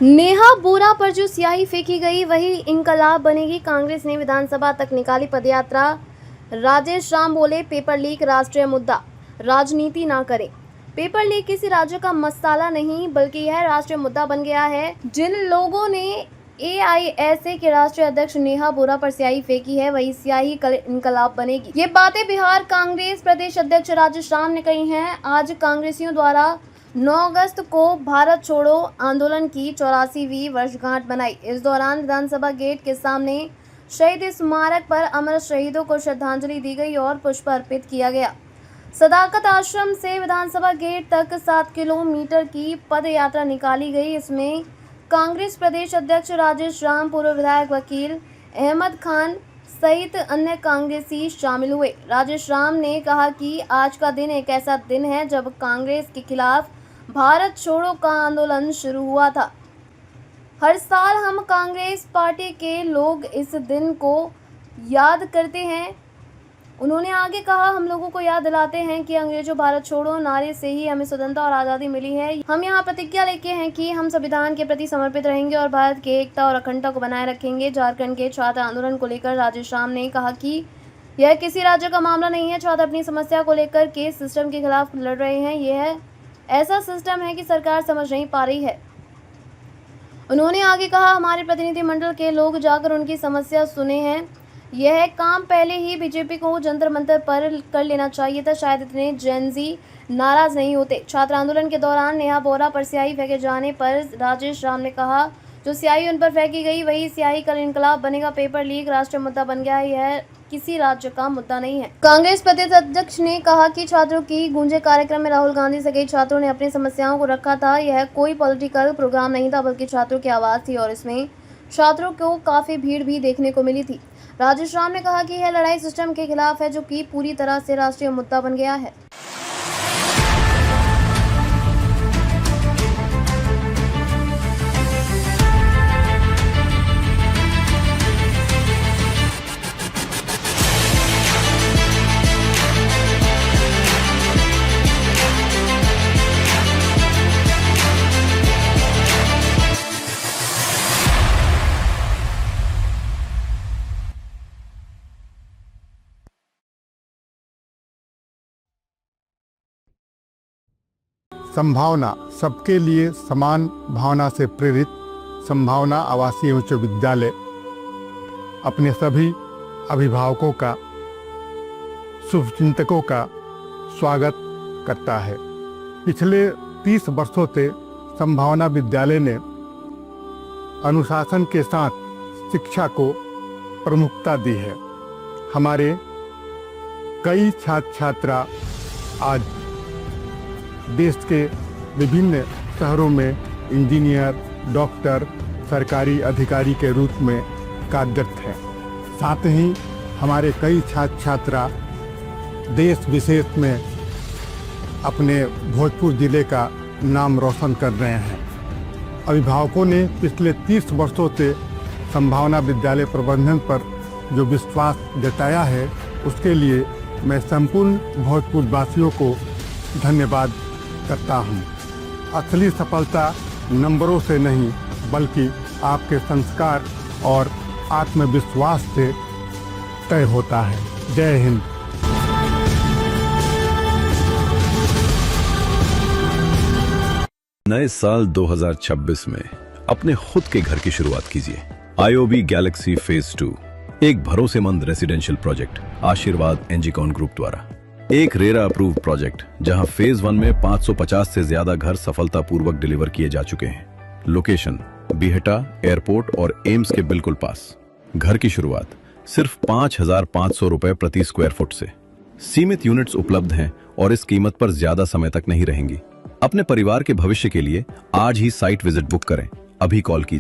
नेहा बोरा पर जो स्याही फेंकी गई वही इंकलाब बनेगी। कांग्रेस ने विधानसभा तक निकाली पदयात्रा। राजेश राम बोले, पेपर लीक राष्ट्रीय मुद्दा, राजनीति ना करें। पेपर लीक किसी राज्य का मसाला नहीं बल्कि यह राष्ट्रीय मुद्दा बन गया है। जिन लोगों ने एआईएसए के राष्ट्रीय अध्यक्ष नेहा बोरा पर स्याही फेंकी है वही स्याही कल इंकलाब बनेगी। ये बातें बिहार कांग्रेस प्रदेश अध्यक्ष राजेश राम ने कही हैं। आज कांग्रेसियों द्वारा 9 अगस्त को भारत छोड़ो आंदोलन की 84वीं वर्षगांठ मनाई। इस दौरान विधानसभा गेट के सामने शहीद स्मारक पर अमर शहीदों को श्रद्धांजलि दी गई और पुष्प अर्पित किया गया। सदाकत आश्रम से विधानसभा गेट तक 7 किलोमीटर की पद यात्रा निकाली गई। इसमें कांग्रेस प्रदेश अध्यक्ष राजेश राम, पूर्व विधायक वकील अहमद खान सहित अन्य कांग्रेसी शामिल हुए। राजेश राम ने कहा कि आज का दिन एक ऐसा दिन है जब कांग्रेस के खिलाफ भारत छोड़ो का आंदोलन शुरू हुआ था। हर साल हम कांग्रेस पार्टी के लोग इस दिन को याद करते हैं। उन्होंने आगे कहा, हम लोगों को याद दिलाते हैं कि अंग्रेजों भारत छोड़ो नारे से ही हमें स्वतंत्रता और आज़ादी मिली है। हम यहाँ प्रतिज्ञा लेके हैं कि हम संविधान के प्रति समर्पित रहेंगे और भारत की एकता और अखंडता को बनाए रखेंगे। झारखंड के छात्र आंदोलन को लेकर राजेश राम ने कहा कि यह किसी राज्य का मामला नहीं है। छात्र अपनी समस्या को लेकर के सिस्टम के खिलाफ लड़ रहे हैं। यह ऐसा सिस्टम है कि सरकार समझ नहीं पा रही है। उन्होंने आगे कहा, हमारे प्रतिनिधिमंडल के लोग जाकर उनकी समस्या सुने हैं। यह काम पहले ही बीजेपी को जंतर मंतर पर कर लेना चाहिए था, शायद इतने जेनजी नाराज नहीं होते। छात्र आंदोलन के दौरान नेहा बोरा पर स्याही फेंके जाने पर राजेश राम ने कहा, जो स्याही उन पर फेंकी गई वही स्याही कल इंकलाब बनेगा। पेपर लीक राष्ट्रीय मुद्दा बन गया है, यह किसी राज्य का मुद्दा नहीं है। कांग्रेस प्रदेश अध्यक्ष ने कहा कि छात्रों की गूंजे कार्यक्रम में राहुल गांधी से कई छात्रों ने अपनी समस्याओं को रखा था। यह कोई पॉलिटिकल प्रोग्राम नहीं था बल्कि छात्रों की आवाज़ थी और इसमें छात्रों को काफ़ी भीड़ भी देखने को मिली थी। राजेश राम ने कहा कि यह लड़ाई सिस्टम के खिलाफ है जो कि पूरी तरह से राष्ट्रीय मुद्दा बन गया है। संभावना सबके लिए समान भावना से प्रेरित संभावना आवासीय उच्च विद्यालय अपने सभी अभिभावकों का, शुभचिंतकों का स्वागत करता है। पिछले 30 वर्षों से संभावना विद्यालय ने अनुशासन के साथ शिक्षा को प्रमुखता दी है। हमारे कई छात्र छात्रा आज देश के विभिन्न शहरों में इंजीनियर, डॉक्टर, सरकारी अधिकारी के रूप में कार्यरत हैं। साथ ही हमारे कई छात्र छात्रा देश विदेश में अपने भोजपुर जिले का नाम रोशन कर रहे हैं। अभिभावकों ने पिछले 30 वर्षों से संभावना विद्यालय प्रबंधन पर जो विश्वास जताया है उसके लिए मैं संपूर्ण भोजपुर वासियों को धन्यवाद करता हूँ। असली सफलता नंबरों से नहीं बल्कि आपके संस्कार और आत्मविश्वास से तय होता है। जय हिंद। नए साल 2026 में अपने खुद के घर की शुरुआत कीजिए। आईओबी गैलेक्सी फेज 2 एक भरोसेमंद रेसिडेंशियल प्रोजेक्ट आशीर्वाद एनजीकॉन ग्रुप द्वारा एक रेरा अप्रूव प्रोजेक्ट जहां फेज 1 में 550 से ज्यादा घर सफलतापूर्वक डिलीवर किए जा चुके हैं। लोकेशन बिहटा एयरपोर्ट और एम्स के बिल्कुल पास। घर की शुरुआत सिर्फ 5,500 रुपए प्रति स्क्वायर फुट से। सीमित यूनिट्स उपलब्ध हैं और इस कीमत पर ज्यादा समय तक नहीं रहेंगी। अपने परिवार के भविष्य के लिए आज ही साइट विजिट बुक करें। अभी कॉल कीजिए।